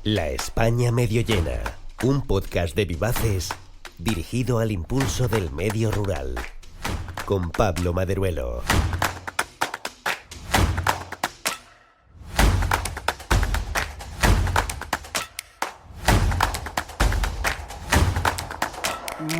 La España medio llena, un podcast de Vivaces dirigido al impulso del medio rural, con Pablo Maderuelo.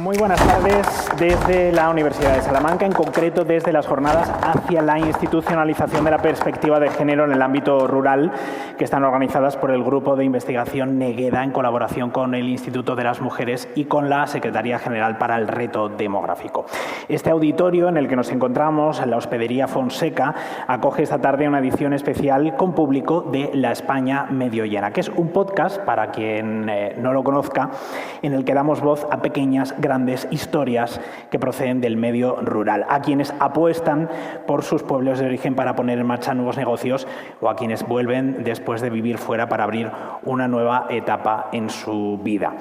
Muy buenas tardes desde la Universidad de Salamanca, en concreto desde las jornadas hacia la institucionalización de la perspectiva de género en el ámbito rural, que están organizadas por el Grupo de Investigación Negueda en colaboración con el Instituto de las Mujeres y con la Secretaría General para el Reto Demográfico. Este auditorio en el que nos encontramos, en la Hospedería Fonseca, acoge esta tarde una edición especial con público de La España medio llena, que es un podcast, para quien no lo conozca, en el que damos voz a pequeñas, grandes historias que proceden del medio rural, a quienes apuestan por sus pueblos de origen para poner en marcha nuevos negocios o a quienes vuelven después de vivir fuera para abrir una nueva etapa en su vida.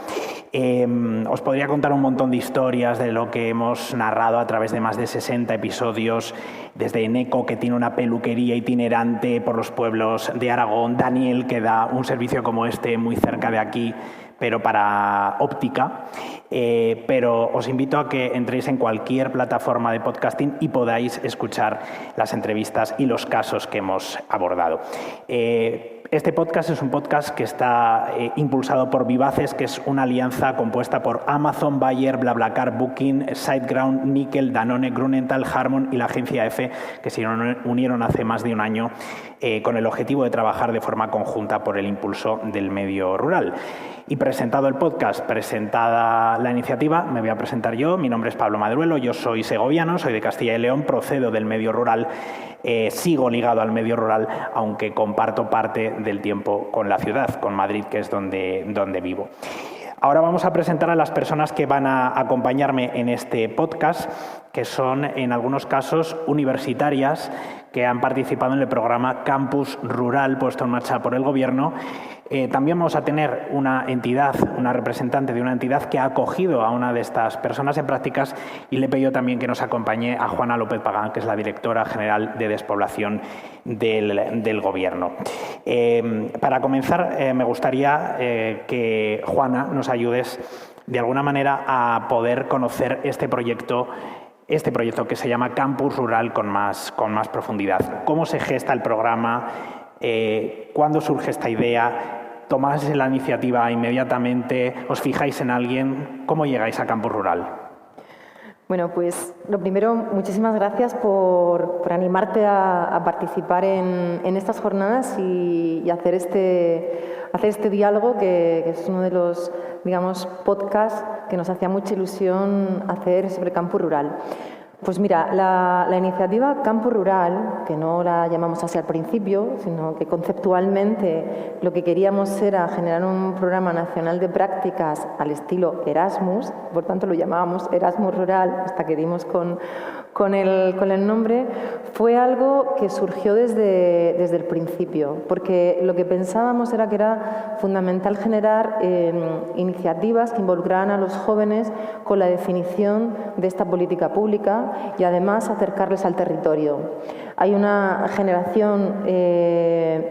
Os podría contar un montón de historias de lo que hemos narrado a través de más de 60 episodios, desde Eneco, que tiene una peluquería itinerante por los pueblos de Aragón, Daniel, que da un servicio como este muy cerca de aquí, pero para óptica. Pero os invito a que entréis en cualquier plataforma de podcasting y podáis escuchar las entrevistas y los casos que hemos abordado. Este podcast es un podcast que está impulsado por Vivaces, que es una alianza compuesta por Amazon, Bayer, BlaBlaCar, Booking, SiteGround, Nickel, Danone, Grunenthal, Harmon y la agencia EFE, que se unieron hace más de un año con el objetivo de trabajar de forma conjunta por el impulso del medio rural. Y presentado el podcast, presentada la iniciativa, me voy a presentar yo. Mi nombre es Pablo Maderuelo, yo soy segoviano, soy de Castilla y León, procedo del medio rural, sigo ligado al medio rural, aunque comparto parte del tiempo con la ciudad, con Madrid, que es donde vivo. Ahora vamos a presentar a las personas que van a acompañarme en este podcast, que son en algunos casos universitarias que han participado en el programa Campus Rural puesto en marcha por el Gobierno. También vamos a tener una entidad, una representante de una entidad que ha acogido a una de estas personas en prácticas, y le he pedido también que nos acompañe a Juana López Pagán, que es la directora general de despoblación del Gobierno. Para comenzar, me gustaría que Juana nos ayudes de alguna manera a poder conocer este proyecto que se llama Campus Rural con más profundidad. ¿Cómo se gesta el programa? ¿Cuándo surge esta idea? ¿Tomáis la iniciativa inmediatamente? ¿Os fijáis en alguien? ¿Cómo llegáis a Campus Rural? Bueno, pues lo primero, muchísimas gracias por animarte a participar en estas jornadas y hacer este diálogo, que es uno de los, digamos, podcasts que nos hacía mucha ilusión hacer sobre Campus Rural. Pues mira, la iniciativa Campus Rural, que no la llamamos así al principio, sino que conceptualmente lo que queríamos era generar un programa nacional de prácticas al estilo Erasmus, por tanto lo llamábamos Erasmus Rural hasta que dimos con el nombre, fue algo que surgió desde el principio, porque lo que pensábamos era que era fundamental generar iniciativas que involucraran a los jóvenes con la definición de esta política pública y además acercarles al territorio. Hay una generación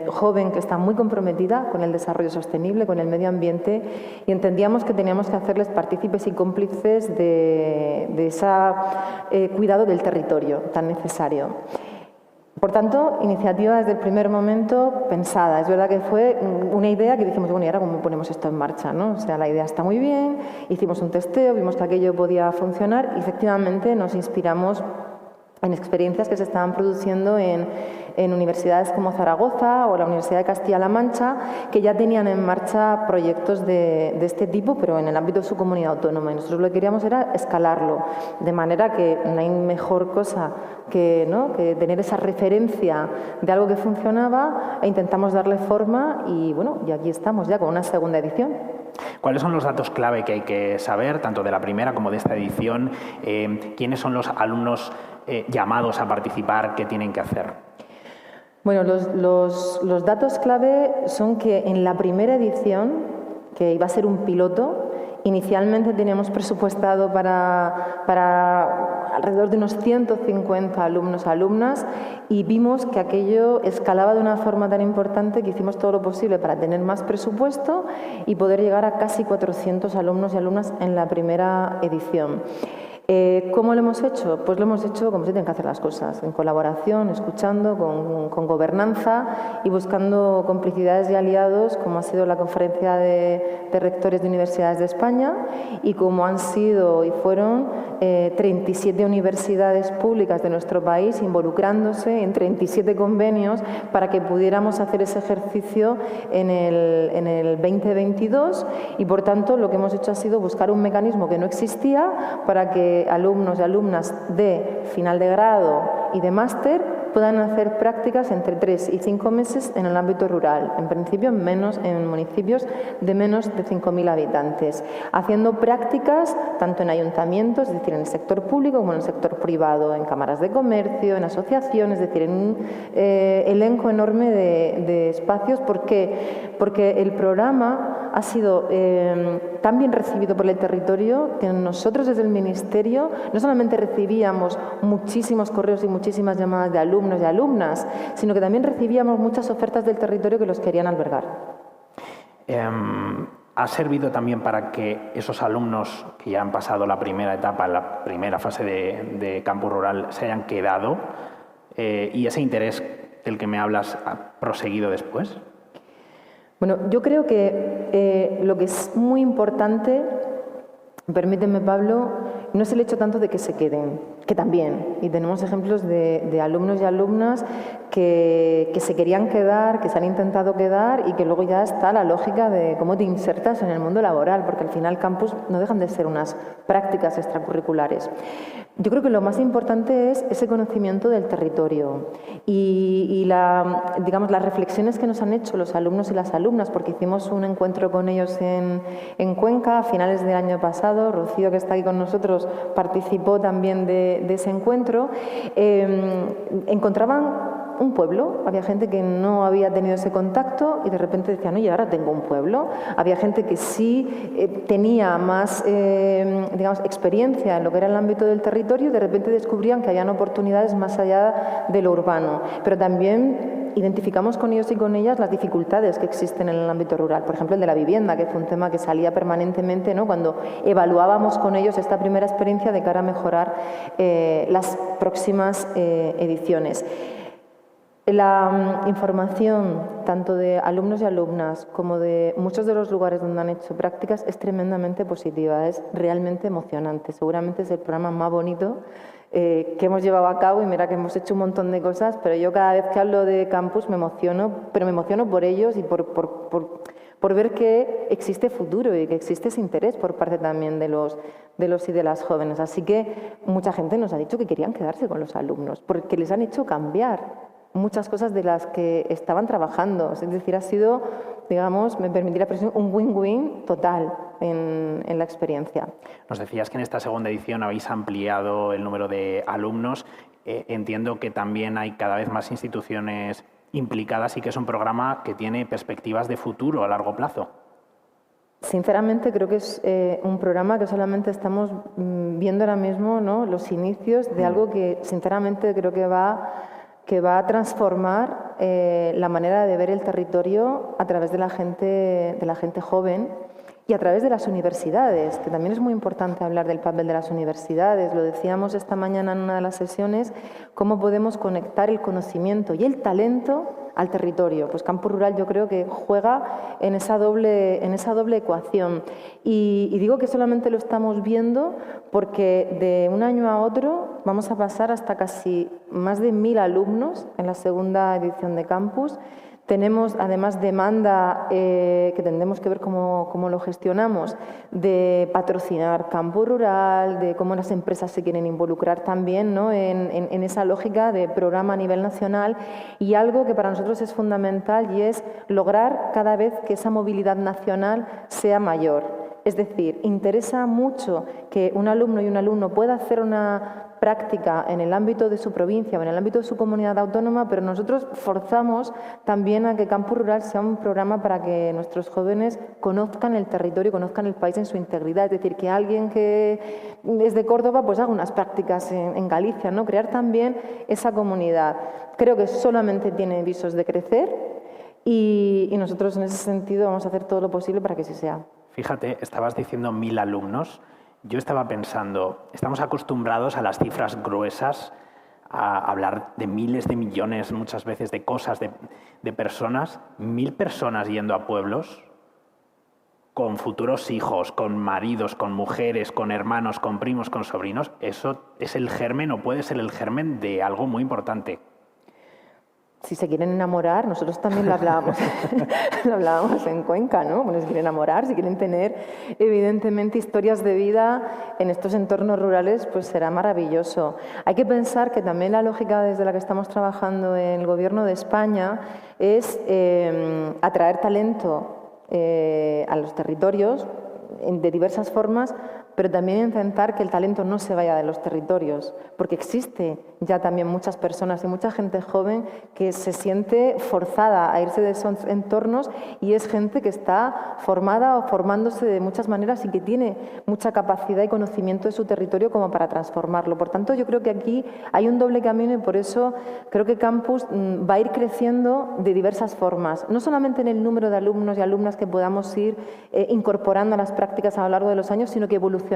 joven que está muy comprometida con el desarrollo sostenible, con el medio ambiente, y entendíamos que teníamos que hacerles partícipes y cómplices de ese cuidado del territorio tan necesario. Por tanto, iniciativa desde el primer momento pensada. Es verdad que fue una idea que dijimos, bueno, ¿y ahora cómo ponemos esto en marcha, ¿no? O sea, la idea está muy bien, hicimos un testeo, vimos que aquello podía funcionar y efectivamente nos inspiramos en experiencias que se estaban produciendo en universidades como Zaragoza o la Universidad de Castilla-La Mancha, que ya tenían en marcha proyectos de este tipo, pero en el ámbito de su comunidad autónoma. Y nosotros lo que queríamos era escalarlo, de manera que no hay mejor cosa que tener esa referencia de algo que funcionaba, e intentamos darle forma y aquí estamos ya con una segunda edición. ¿Cuáles son los datos clave que hay que saber, tanto de la primera como de esta edición? ¿Quiénes son los alumnos llamados a participar? ¿Qué tienen que hacer? Bueno, los datos clave son que en la primera edición, que iba a ser un piloto, inicialmente teníamos presupuestado para alrededor de unos 150 alumnos, alumnas, y vimos que aquello escalaba de una forma tan importante que hicimos todo lo posible para tener más presupuesto y poder llegar a casi 400 alumnos y alumnas en la primera edición. ¿Cómo lo hemos hecho? Pues lo hemos hecho como se tienen que hacer las cosas, en colaboración, escuchando, con gobernanza y buscando complicidades y aliados, como ha sido la Conferencia de Rectores de Universidades de España y como han sido y fueron 37 universidades públicas de nuestro país involucrándose en 37 convenios para que pudiéramos hacer ese ejercicio en el 2022 y, por tanto, lo que hemos hecho ha sido buscar un mecanismo que no existía para que alumnos y alumnas de final de grado y de máster puedan hacer prácticas entre 3 y 5 meses en el ámbito rural, en principio en municipios de menos de 5.000 habitantes, haciendo prácticas tanto en ayuntamientos, es decir, en el sector público como en el sector privado, en cámaras de comercio, en asociaciones, es decir, en un elenco enorme de espacios. ¿Por qué? Porque el programa ha sido tan bien recibido por el territorio que nosotros desde el Ministerio no solamente recibíamos muchísimos correos y muchísimas llamadas de alumnos y alumnas, sino que también recibíamos muchas ofertas del territorio que los querían albergar. ¿Ha servido también para que esos alumnos que ya han pasado la primera etapa, la primera fase de campus rural, se hayan quedado y ese interés del que me hablas ha proseguido después? Bueno, yo creo que lo que es muy importante, permíteme, Pablo, no es el hecho tanto de que se queden, que también, y tenemos ejemplos de alumnos y alumnas que se querían quedar, que se han intentado quedar y que luego ya está la lógica de cómo te insertas en el mundo laboral, porque al final campus no dejan de ser unas prácticas extracurriculares. Yo creo que lo más importante es ese conocimiento del territorio y digamos, las reflexiones que nos han hecho los alumnos y las alumnas, porque hicimos un encuentro con ellos en Cuenca a finales del año pasado. Rocío, que está aquí con nosotros, participó también de ese encuentro. Encontraban un pueblo, había gente que no había tenido ese contacto y de repente decían, oye, ahora tengo un pueblo. Había gente que sí tenía más digamos, experiencia en lo que era el ámbito del territorio y de repente descubrían que habían oportunidades más allá de lo urbano. Pero también identificamos con ellos y con ellas las dificultades que existen en el ámbito rural. Por ejemplo, el de la vivienda, que fue un tema que salía permanentemente, ¿no?, cuando evaluábamos con ellos esta primera experiencia de cara a mejorar las próximas ediciones. La información, tanto de alumnos y alumnas como de muchos de los lugares donde han hecho prácticas, es tremendamente positiva, es realmente emocionante. Seguramente es el programa más bonito que hemos llevado a cabo y mira que hemos hecho un montón de cosas, pero yo cada vez que hablo de campus me emociono, pero me emociono por ellos y por ver que existe futuro y que existe ese interés por parte también de los y de las jóvenes. Así que mucha gente nos ha dicho que querían quedarse con los alumnos porque les han hecho cambiar muchas cosas de las que estaban trabajando. Es decir, ha sido, digamos, me permitirá la expresión, un win-win total en la experiencia. Nos decías que en esta segunda edición habéis ampliado el número de alumnos. Entiendo que también hay cada vez más instituciones implicadas y que es un programa que tiene perspectivas de futuro a largo plazo. Sinceramente creo que es un programa que solamente estamos viendo ahora mismo, ¿no?, los inicios de algo que sinceramente creo que va a transformar la manera de ver el territorio a través de la gente joven y a través de las universidades, que también es muy importante hablar del papel de las universidades. Lo decíamos esta mañana en una de las sesiones, cómo podemos conectar el conocimiento y el talento al territorio. Pues Campus Rural yo creo que juega en esa doble ecuación. Y digo que solamente lo estamos viendo porque de un año a otro vamos a pasar hasta casi más de 1.000 alumnos en la segunda edición de Campus. Tenemos además demanda que tendremos que ver cómo lo gestionamos, de patrocinar Campus Rural, de cómo las empresas se quieren involucrar también, ¿no?, en esa lógica de programa a nivel nacional, y algo que para nosotros es fundamental y es lograr cada vez que esa movilidad nacional sea mayor. Es decir, interesa mucho que un alumno y un alumno pueda hacer una práctica en el ámbito de su provincia o en el ámbito de su comunidad autónoma, pero nosotros forzamos también a que Campus Rural sea un programa para que nuestros jóvenes conozcan el territorio, conozcan el país en su integridad. Es decir, que alguien que es de Córdoba pues haga unas prácticas en Galicia, ¿no? Crear también esa comunidad. Creo que solamente tiene visos de crecer y nosotros en ese sentido vamos a hacer todo lo posible para que así sea. Fíjate, estabas diciendo 1000 alumnos. Yo estaba pensando, estamos acostumbrados a las cifras gruesas, a hablar de miles de millones, muchas veces, de cosas, de personas. 1000 personas yendo a pueblos con futuros hijos, con maridos, con mujeres, con hermanos, con primos, con sobrinos. Eso es el germen o puede ser el germen de algo muy importante. Si se quieren enamorar, nosotros también lo hablábamos, lo hablábamos en Cuenca, ¿no? Bueno, si quieren enamorar, si quieren tener evidentemente historias de vida en estos entornos rurales, pues será maravilloso. Hay que pensar que también la lógica desde la que estamos trabajando en el Gobierno de España es atraer talento a los territorios de diversas formas, pero también intentar que el talento no se vaya de los territorios, porque existe ya también muchas personas y mucha gente joven que se siente forzada a irse de esos entornos y es gente que está formada o formándose de muchas maneras y que tiene mucha capacidad y conocimiento de su territorio como para transformarlo. Por tanto, yo creo que aquí hay un doble camino y por eso creo que Campus va a ir creciendo de diversas formas, no solamente en el número de alumnos y alumnas que podamos ir incorporando a las prácticas a lo largo de los años, sino que evolucionará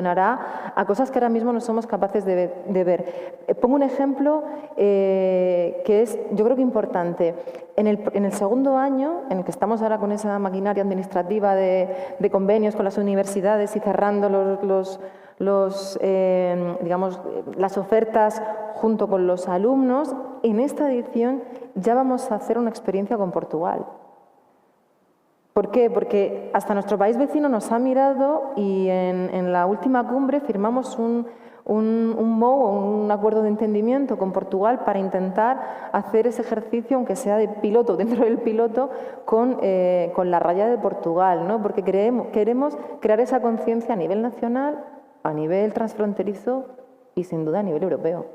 a cosas que ahora mismo no somos capaces de ver. Pongo un ejemplo que es, yo creo que importante. En el segundo año, en el que estamos ahora con esa maquinaria administrativa de convenios con las universidades y cerrando digamos, las ofertas junto con los alumnos, en esta edición ya vamos a hacer una experiencia con Portugal. ¿Por qué? Porque hasta nuestro país vecino nos ha mirado y en la última cumbre firmamos un MOU, un acuerdo de entendimiento con Portugal para intentar hacer ese ejercicio, aunque sea de piloto, dentro del piloto, con la raya de Portugal, ¿no? Porque queremos crear esa conciencia a nivel nacional, a nivel transfronterizo y sin duda a nivel europeo.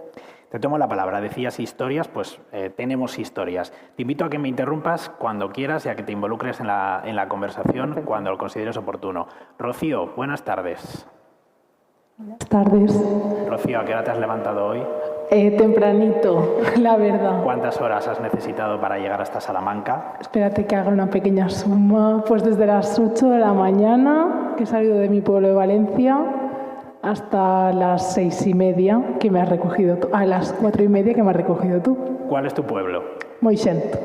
Te tomo la palabra. Decías historias, pues tenemos historias. Te invito a que me interrumpas cuando quieras y a que te involucres en la conversación Perfecto. Cuando lo consideres oportuno. Rocío, buenas tardes. Buenas tardes. Rocío, ¿a qué hora te has levantado hoy? Tempranito, la verdad. ¿Cuántas horas has necesitado para llegar hasta Salamanca? Espérate que haga una pequeña suma. Pues desde las 8 de la mañana, que he salido de mi pueblo de Valencia, hasta las 6:30 que me has recogido tú, a las 4:30 que me has recogido tú. ¿Cuál es tu pueblo? Moixent.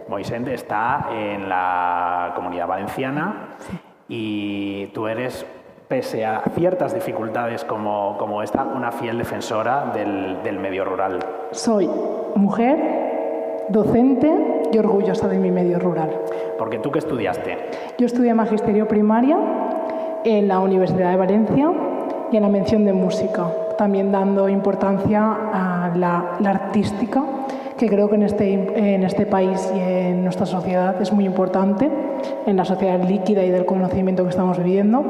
Moixent está en la Comunidad Valenciana sí. Y tú eres, pese a ciertas dificultades como esta, una fiel defensora del medio rural. Soy mujer, docente y orgullosa de mi medio rural. ¿Porque tú qué estudiaste? Yo estudié magisterio primaria en la Universidad de Valencia y en la mención de música, también dando importancia a la artística, que creo que en este país y en nuestra sociedad es muy importante, en la sociedad líquida y del conocimiento que estamos viviendo.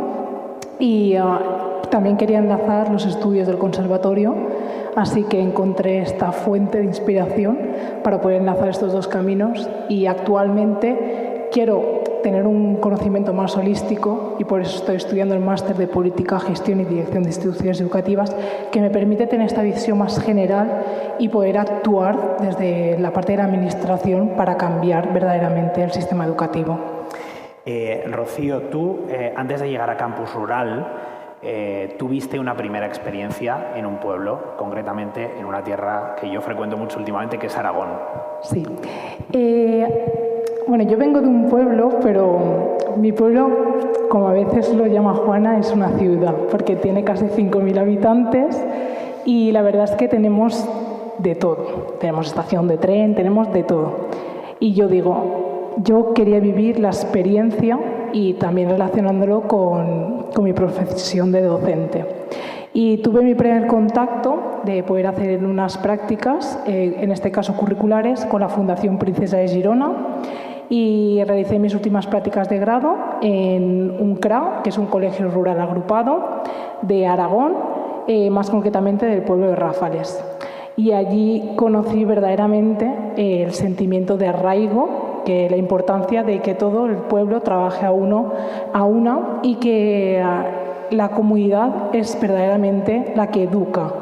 Y también quería enlazar los estudios del conservatorio, así que encontré esta fuente de inspiración para poder enlazar estos dos caminos y actualmente quiero tener un conocimiento más holístico y por eso estoy estudiando el máster de Política, Gestión y Dirección de Instituciones Educativas, que me permite tener esta visión más general y poder actuar desde la parte de la administración para cambiar verdaderamente el sistema educativo. Rocío, tú, antes de llegar a Campus Rural, tuviste una primera experiencia en un pueblo, concretamente en una tierra que yo frecuento mucho últimamente, que es Aragón. Sí. Bueno, yo vengo de un pueblo, pero mi pueblo, como a veces lo llama Juana, es una ciudad, porque tiene casi 5.000 habitantes y la verdad es que tenemos de todo. Tenemos estación de tren, tenemos de todo. Y yo digo, yo quería vivir la experiencia y también relacionándolo con mi profesión de docente. Y tuve mi primer contacto de poder hacer unas prácticas, en este caso curriculares, con la Fundación Princesa de Girona y realicé mis últimas prácticas de grado en un CRA, que es un colegio rural agrupado de Aragón, más concretamente del pueblo de Ráfales. Y allí conocí verdaderamente el sentimiento de arraigo, que la importancia de que todo el pueblo trabaje a una y que la comunidad es verdaderamente la que educa,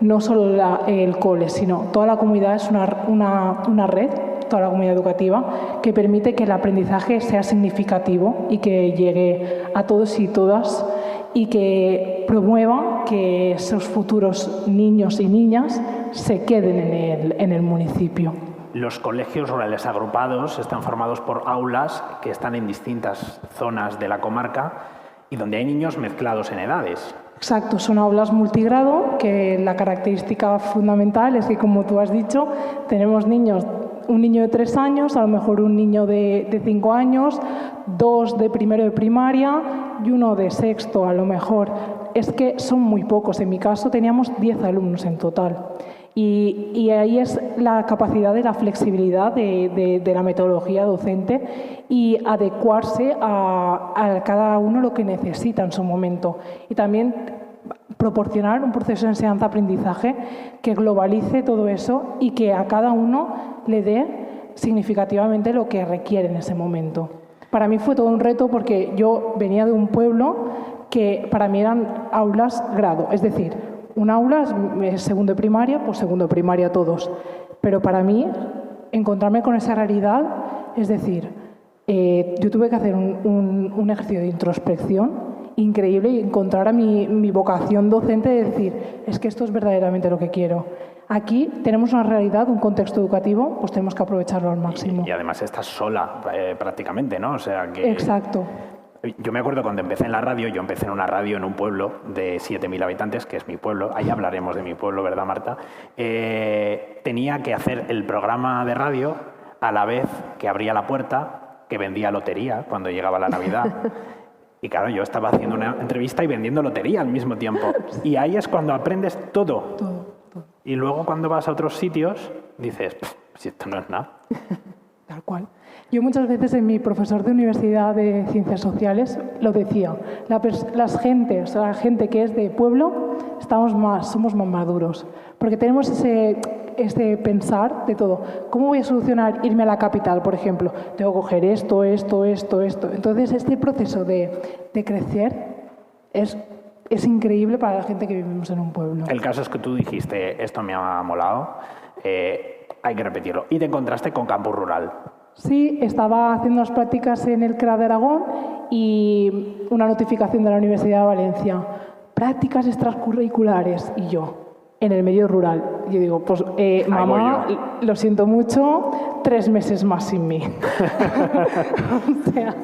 no solo el cole, sino toda la comunidad es una red, toda la comunidad educativa, que permite que el aprendizaje sea significativo y que llegue a todos y todas y que promueva que esos futuros niños y niñas se queden en el municipio. Los colegios rurales agrupados están formados por aulas que están en distintas zonas de la comarca y donde hay niños mezclados en edades. Exacto, son aulas multigrado, que la característica fundamental es que, como tú has dicho, tenemos un niño de 3 años, a lo mejor un niño de 5 años, 2 de primero de primaria y 1 de sexto, a lo mejor. Es que son muy pocos. En mi caso teníamos 10 alumnos en total. Y ahí es la capacidad de la flexibilidad de la metodología docente y adecuarse a cada uno lo que necesita en su momento. Y también proporcionar un proceso de enseñanza-aprendizaje que globalice todo eso y que a cada uno le dé significativamente lo que requiere en ese momento. Para mí fue todo un reto porque yo venía de un pueblo que para mí eran aulas grado, es decir, un aula es segundo de primaria, pues segundo de primaria todos. Pero para mí, encontrarme con esa realidad, es decir, yo tuve que hacer un ejercicio de introspección increíble y encontrar a mi vocación docente de decir, es que esto es verdaderamente lo que quiero. Aquí tenemos una realidad, un contexto educativo, pues tenemos que aprovecharlo al máximo. Y además estás sola prácticamente, ¿no? O sea que... Exacto. Yo me acuerdo cuando empecé en la radio, yo empecé en una radio en un pueblo de 7.000 habitantes, que es mi pueblo, ahí hablaremos de mi pueblo, ¿verdad, Marta? Tenía que hacer el programa de radio a la vez que abría la puerta, que vendía lotería cuando llegaba la Navidad. Y claro, yo estaba haciendo una entrevista y vendiendo lotería al mismo tiempo. Y ahí es cuando aprendes todo. Todo. Y luego cuando vas a otros sitios, dices, si esto no es nada. Tal cual. Yo muchas veces en mi profesor de Universidad de Ciencias Sociales lo decía, la gente que es de pueblo somos más maduros, porque tenemos ese pensar de todo. ¿Cómo voy a solucionar irme a la capital, por ejemplo? Tengo que coger esto. Entonces, este proceso de crecer es increíble para la gente que vivimos en un pueblo. El caso es que tú dijiste, esto me ha molado, hay que repetirlo. Y te encontraste con Campus Rural. Sí, estaba haciendo las prácticas en el CRA de Aragón y una notificación de la Universidad de Valencia. Prácticas extracurriculares. Y yo, en el medio rural. Yo digo, pues mamá, lo siento mucho, 3 meses más sin mí. O sea,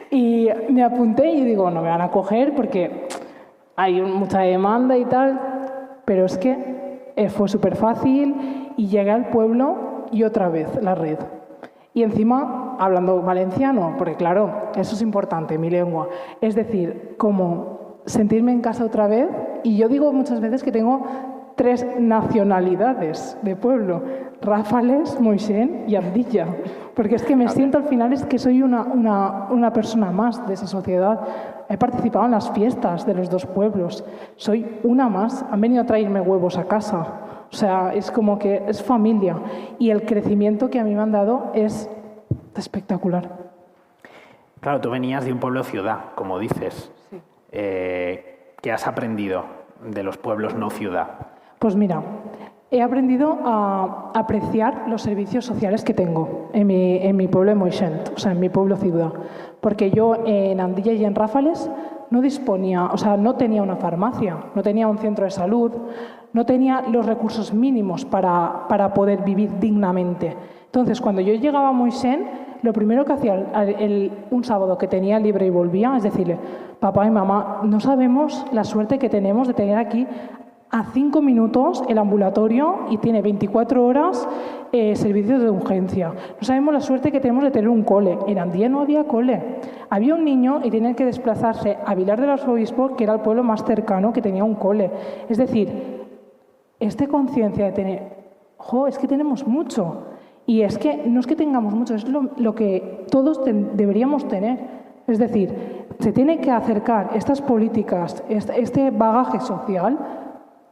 y me apunté y digo, no me van a coger porque hay mucha demanda y tal. Pero es que fue súper fácil y llegué al pueblo y otra vez la red. Y encima, hablando valenciano, porque claro, eso es importante, mi lengua. Es decir, como sentirme en casa otra vez. Y yo digo muchas veces que tengo 3 nacionalidades de pueblo. Ráfales, Moixén y Andilla. Porque es que me siento al final, es que soy una persona más de esa sociedad. He participado en las fiestas de los 2 pueblos. Soy una más. Han venido a traerme huevos a casa. O sea, es como que es familia. Y el crecimiento que a mí me han dado es espectacular. Claro, tú venías de un pueblo-ciudad, como dices. Sí. ¿Qué has aprendido de los pueblos no ciudad? Pues mira, he aprendido a apreciar los servicios sociales que tengo en mi pueblo de Moixén, o sea, en mi pueblo-ciudad. Porque yo en Andilla y en Ráfales no disponía, o sea, no tenía una farmacia, no tenía un centro de salud, no tenía los recursos mínimos para poder vivir dignamente. Entonces, cuando yo llegaba a Moixén, lo primero que hacía un sábado que tenía libre y volvía es decirle, papá y mamá, no sabemos la suerte que tenemos de tener aquí a 5 minutos el ambulatorio y tiene 24 horas servicios de urgencia. No sabemos la suerte que tenemos de tener un cole. En Andía no había cole. Había un niño y tenían que desplazarse a Vilar del Arzobispo, que era el pueblo más cercano que tenía un cole. Es decir, esta conciencia de tener, es que tenemos mucho. Y es que no es que tengamos mucho, es lo que todos deberíamos tener. Es decir, se tiene que acercar estas políticas, este bagaje social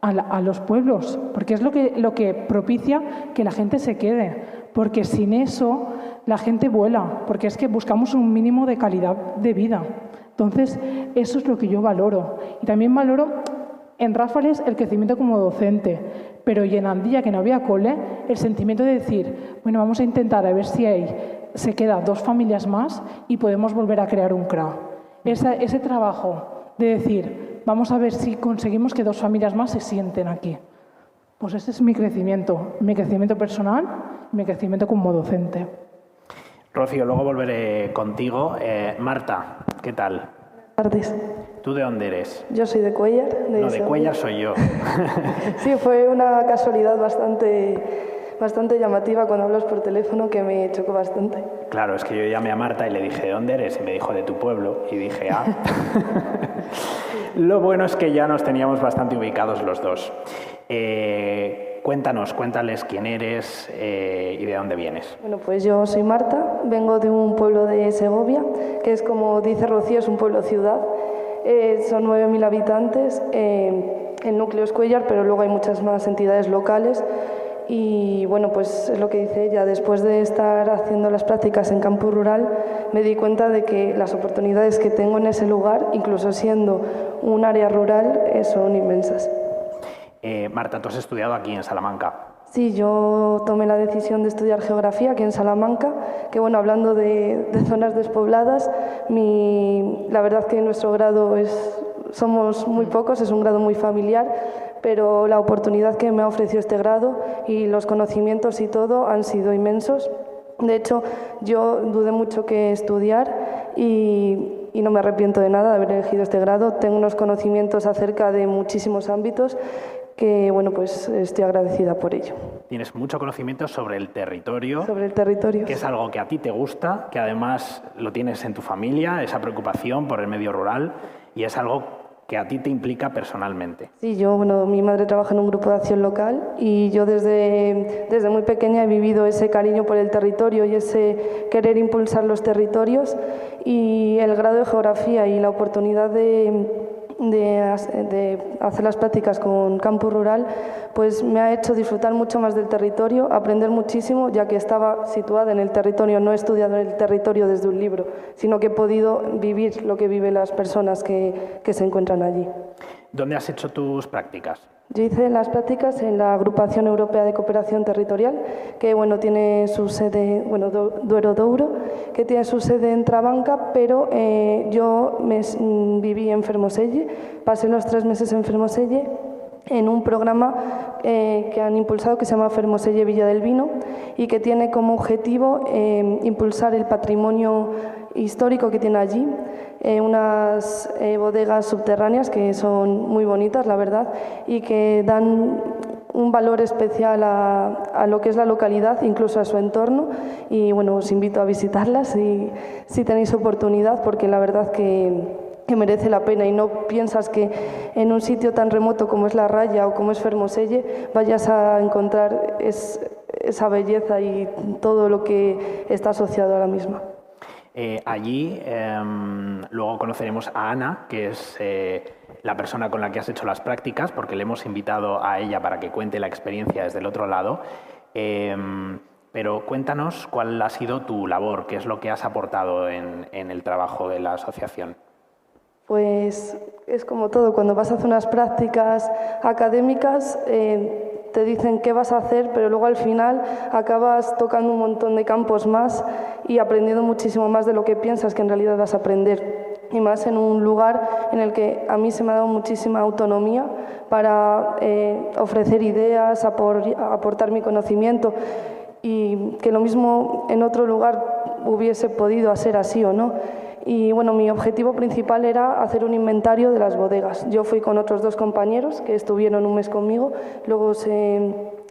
a los pueblos, porque es lo que propicia que la gente se quede, porque sin eso la gente vuela, porque es que buscamos un mínimo de calidad de vida. Entonces, eso es lo que yo valoro. Y también valoro en Ráfales el crecimiento como docente, pero y en Andilla, que no había cole, el sentimiento de decir, bueno, vamos a intentar a ver si se quedan 2 familias más y podemos volver a crear un CRA. Ese trabajo de decir, vamos a ver si conseguimos que 2 familias más se sienten aquí. Pues ese es mi crecimiento personal, mi crecimiento como docente. Rocío, luego volveré contigo. Marta, ¿qué tal? Buenas tardes. ¿Tú de dónde eres? Yo soy de Cuéllar. No, de Cuéllar soy yo. Sí, fue una casualidad bastante llamativa cuando hablas por teléfono que me chocó bastante. Claro, es que yo llamé a Marta y le dije, ¿de dónde eres? Y me dijo, de tu pueblo. Y dije, ah. Lo bueno es que ya nos teníamos bastante ubicados los dos. Cuéntales quién eres y de dónde vienes. Bueno, pues yo soy Marta, vengo de un pueblo de Segovia, que es como dice Rocío, es un pueblo-ciudad. Son 9.000 habitantes, el núcleo es Cuéllar, pero luego hay muchas más entidades locales. Y bueno, pues es lo que dice ella, después de estar haciendo las prácticas en campo rural, me di cuenta de que las oportunidades que tengo en ese lugar, incluso siendo un área rural, son inmensas. Marta, tú has estudiado aquí en Salamanca. Sí, yo tomé la decisión de estudiar geografía aquí en Salamanca, que bueno, hablando de zonas despobladas, la verdad que nuestro grado somos muy pocos, es un grado muy familiar, pero la oportunidad que me ha ofrecido este grado y los conocimientos y todo han sido inmensos. De hecho, yo dudé mucho que estudiar y no me arrepiento de nada de haber elegido este grado. Tengo unos conocimientos acerca de muchísimos ámbitos que, bueno, pues estoy agradecida por ello. Tienes mucho conocimiento sobre el territorio. Sobre el territorio. Que es algo que a ti te gusta, que además lo tienes en tu familia, esa preocupación por el medio rural, y es algo que a ti te implica personalmente. Sí, mi madre trabaja en un grupo de acción local y yo desde muy pequeña he vivido ese cariño por el territorio y ese querer impulsar los territorios, y el grado de geografía y la oportunidad de hacer las prácticas con campo rural, pues me ha hecho disfrutar mucho más del territorio, aprender muchísimo, ya que estaba situada en el territorio, no he estudiado en el territorio desde un libro, sino que he podido vivir lo que viven las personas que se encuentran allí. ¿Dónde has hecho tus prácticas? Yo hice las prácticas en la Agrupación Europea de Cooperación Territorial, que bueno, tiene su sede, Duero Douro, que tiene su sede en Trabanca, pero yo viví en Fermoselle, pasé los 3 meses en Fermoselle en un programa que han impulsado que se llama Fermoselle Villa del Vino y que tiene como objetivo impulsar el patrimonio histórico que tiene allí, unas bodegas subterráneas que son muy bonitas, la verdad, y que dan un valor especial a lo que es la localidad, incluso a su entorno, y bueno, os invito a visitarlas si tenéis oportunidad, porque la verdad que merece la pena, y no piensas que en un sitio tan remoto como es La Raya o como es Fermoselle vayas a encontrar esa belleza y todo lo que está asociado a la misma. Allí luego conoceremos a Ana, que es la persona con la que has hecho las prácticas, porque le hemos invitado a ella para que cuente la experiencia desde el otro lado. Pero cuéntanos cuál ha sido tu labor, qué es lo que has aportado en el trabajo de la asociación. Pues es como todo, cuando vas a hacer unas prácticas académicas te dicen qué vas a hacer, pero luego al final acabas tocando un montón de campos más y aprendiendo muchísimo más de lo que piensas que en realidad vas a aprender. Y más en un lugar en el que a mí se me ha dado muchísima autonomía para ofrecer ideas, aportar mi conocimiento, y que lo mismo en otro lugar hubiese podido ser así o no. Y bueno, mi objetivo principal era hacer un inventario de las bodegas. Yo fui con otros 2 compañeros que estuvieron un mes conmigo, luego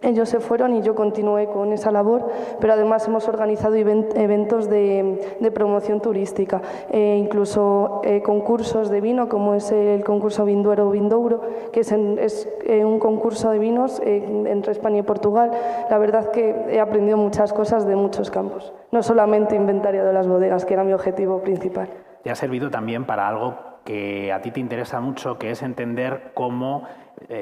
ellos se fueron y yo continué con esa labor, pero además hemos organizado eventos de promoción turística, incluso concursos de vino, como es el concurso Vinduero Vindouro, que es un concurso de vinos entre España y Portugal. La verdad que he aprendido muchas cosas de muchos campos, no solamente inventario de las bodegas, que era mi objetivo principal. Te ha servido también para algo que a ti te interesa mucho, que es entender cómo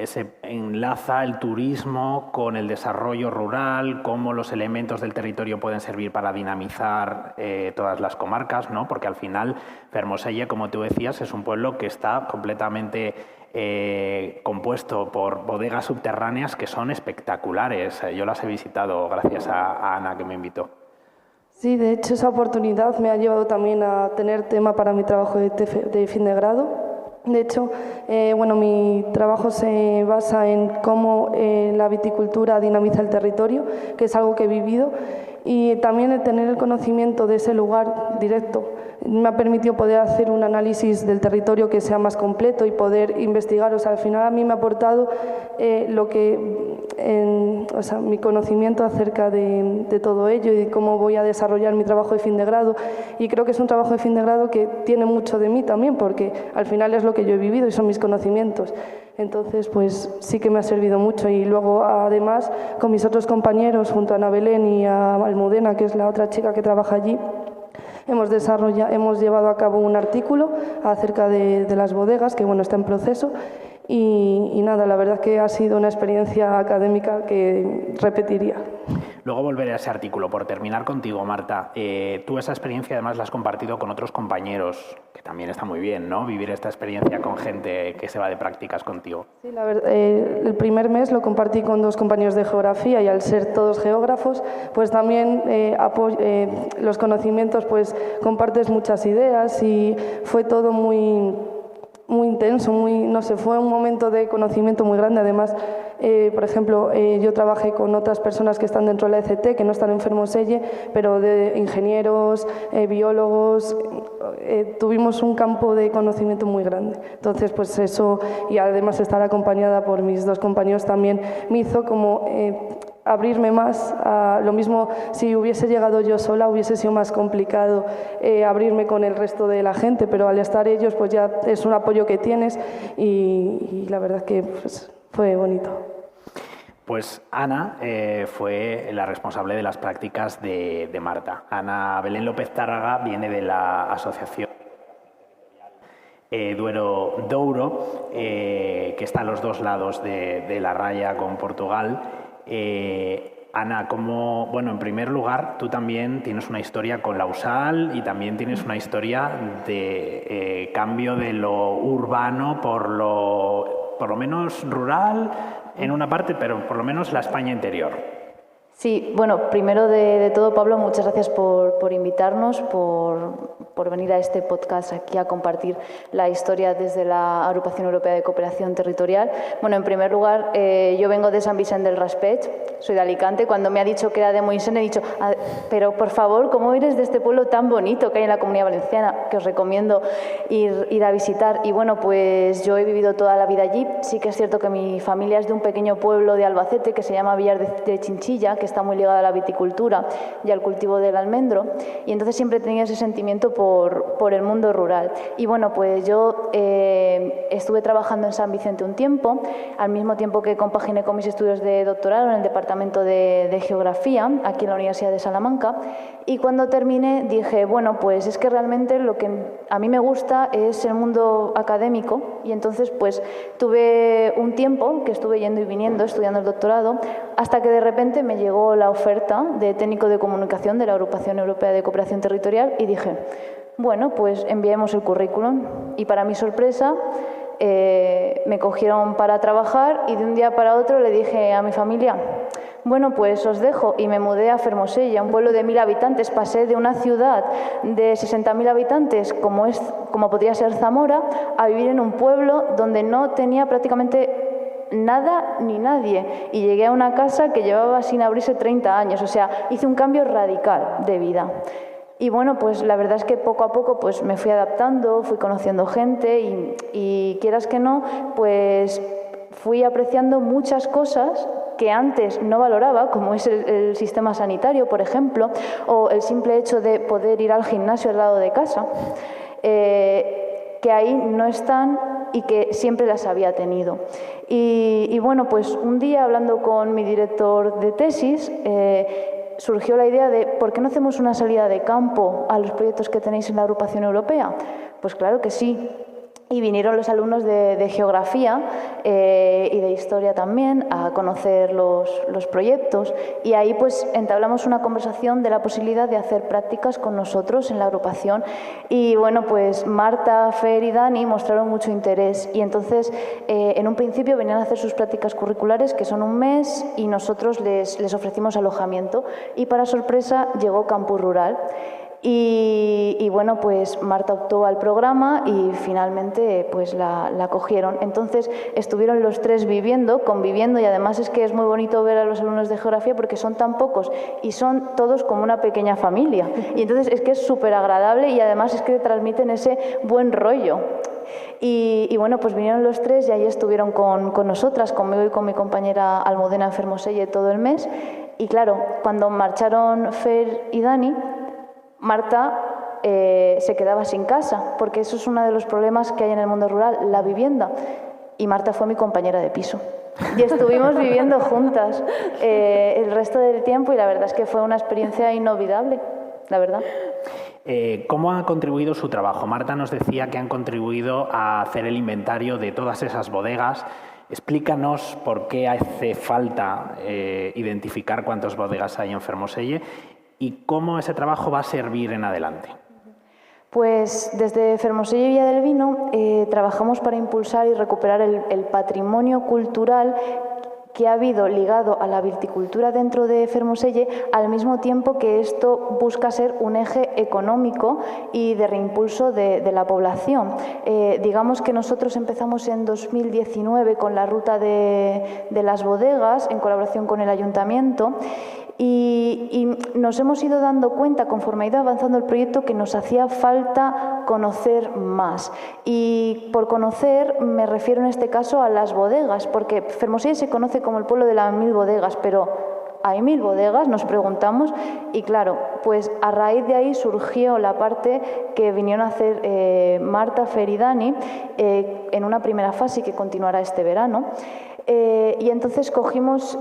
se enlaza el turismo con el desarrollo rural, cómo los elementos del territorio pueden servir para dinamizar todas las comarcas, ¿no? Porque al final Fermoselle, como tú decías, es un pueblo que está completamente compuesto por bodegas subterráneas que son espectaculares. Yo las he visitado gracias a Ana, que me invitó. Sí, de hecho esa oportunidad me ha llevado también a tener tema para mi trabajo de fin de grado. De hecho, mi trabajo se basa en cómo la viticultura dinamiza el territorio, que es algo que he vivido, y también el tener el conocimiento de ese lugar directo me ha permitido poder hacer un análisis del territorio que sea más completo y poder investigar. O sea, al final a mí me ha aportado mi conocimiento acerca de todo ello y de cómo voy a desarrollar mi trabajo de fin de grado. Y creo que es un trabajo de fin de grado que tiene mucho de mí también, porque al final es lo que yo he vivido y son mis conocimientos. Entonces, pues sí que me ha servido mucho. Y luego, además, con mis otros compañeros, junto a Ana Belén y a Almudena, que es la otra chica que trabaja allí, hemos llevado a cabo un artículo acerca de las bodegas, que está en proceso. Y nada, la verdad que ha sido una experiencia académica que repetiría. Luego volveré a ese artículo. Por terminar contigo, Marta, tú esa experiencia además la has compartido con otros compañeros, que también está muy bien, ¿no? Vivir esta experiencia con gente que se va de prácticas contigo. Sí, la verdad, el primer mes lo compartí con 2 compañeros de geografía y al ser todos geógrafos, pues también los conocimientos, pues compartes muchas ideas y fue todo muy intenso, fue un momento de conocimiento muy grande. Además, por ejemplo, yo trabajé con otras personas que están dentro de la ECT, que no están en Fermoselle, pero de ingenieros, biólogos, tuvimos un campo de conocimiento muy grande. Entonces, pues eso, y además estar acompañada por mis 2 compañeros también me hizo como abrirme más a lo mismo. Si hubiese llegado yo sola hubiese sido más complicado abrirme con el resto de la gente, pero al estar ellos pues ya es un apoyo que tienes y la verdad que pues, fue bonito. Pues Ana fue la responsable de las prácticas de Marta. Ana Belén López Tárraga viene de la asociación Duero Douro, que está a los 2 lados de la raya con Portugal. Ana, en primer lugar, tú también tienes una historia con la USAL y también tienes una historia de cambio de lo urbano por lo menos rural en una parte, pero por lo menos la España interior. Sí, primero de todo, Pablo, muchas gracias por invitarnos, por venir a este podcast aquí a compartir la historia desde la Agrupación Europea de Cooperación Territorial. En primer lugar, yo vengo de Sant Vicent del Raspeig, soy de Alicante. Cuando me ha dicho que era de Moixent, he dicho, pero por favor, ¿cómo eres de este pueblo tan bonito que hay en la Comunidad Valenciana? Que os recomiendo ir a visitar. Y pues yo he vivido toda la vida allí. Sí que es cierto que mi familia es de un pequeño pueblo de Albacete que se llama Villar de Chinchilla, que está muy ligada a la viticultura y al cultivo del almendro, y entonces siempre he tenido ese sentimiento por el mundo rural. Y pues yo estuve trabajando en Sant Vicente un tiempo, al mismo tiempo que compaginé con mis estudios de doctorado en el Departamento de Geografía, aquí en la Universidad de Salamanca, y cuando terminé dije, pues es que realmente lo que a mí me gusta es el mundo académico, y entonces pues tuve un tiempo que estuve yendo y viniendo estudiando el doctorado, hasta que de repente me llegó la oferta de técnico de comunicación de la Agrupación Europea de Cooperación Territorial y dije, pues enviemos el currículum. Y para mi sorpresa me cogieron para trabajar y de un día para otro le dije a mi familia, pues os dejo, y me mudé a Fermoselle, un pueblo de 1000 habitantes. Pasé de una ciudad de 60.000 habitantes como podría ser Zamora a vivir en un pueblo donde no tenía prácticamente nada ni nadie, y llegué a una casa que llevaba sin abrirse 30 años, o sea, hice un cambio radical de vida. Y pues la verdad es que poco a poco pues me fui adaptando, fui conociendo gente y quieras que no, pues fui apreciando muchas cosas que antes no valoraba, como es el sistema sanitario, por ejemplo, o el simple hecho de poder ir al gimnasio al lado de casa, que ahí no están y que siempre las había tenido. Y pues un día, hablando con mi director de tesis, surgió la idea de ¿por qué no hacemos una salida de campo a los proyectos que tenéis en la Agrupación Europea? Pues claro que sí. y vinieron los alumnos de Geografía y de Historia también a conocer los proyectos, y ahí pues entablamos una conversación de la posibilidad de hacer prácticas con nosotros en la agrupación, y bueno, pues Marta, Fer y Dani mostraron mucho interés, y entonces en un principio venían a hacer sus prácticas curriculares, que son un mes, y nosotros les ofrecimos alojamiento, y para sorpresa llegó Campus Rural. Y bueno, pues Marta optó al programa y finalmente pues la cogieron. Entonces estuvieron los tres conviviendo, y además es que es muy bonito ver a los alumnos de Geografía porque son tan pocos y son todos como una pequeña familia. Y entonces es que es súper agradable, y además es que transmiten ese buen rollo. Y bueno, pues vinieron los tres y ahí estuvieron con nosotras, conmigo y con mi compañera Almudena en Fermoselle todo el mes. Y claro, cuando marcharon Fer y Dani, Marta se quedaba sin casa, porque eso es uno de los problemas que hay en el mundo rural, la vivienda. Y Marta fue mi compañera de piso. Y estuvimos viviendo juntas el resto del tiempo, y la verdad es que fue una experiencia inolvidable, la verdad. ¿Cómo ha contribuido su trabajo? Marta nos decía que han contribuido a hacer el inventario de todas esas bodegas. Explícanos por qué hace falta identificar cuántas bodegas hay en Fermoselle y cómo ese trabajo va a servir en adelante. Pues desde Fermoselle y Villa del Vino trabajamos para impulsar y recuperar el patrimonio cultural que ha habido ligado a la viticultura dentro de Fermoselle, al mismo tiempo que esto busca ser un eje económico y de reimpulso de la población. Digamos que nosotros empezamos en 2019 con la ruta de las bodegas en colaboración con el Ayuntamiento, y nos hemos ido dando cuenta, conforme ha ido avanzando el proyecto, que nos hacía falta conocer más. Y por conocer me refiero en este caso a las bodegas, porque Fermoselle se conoce como el pueblo de las 1000 bodegas, pero ¿hay 1000 bodegas?, nos preguntamos. Y claro, pues a raíz de ahí surgió la parte que vinieron a hacer Marta, Fer y Dani en una primera fase y que continuará este verano. Y entonces cogimos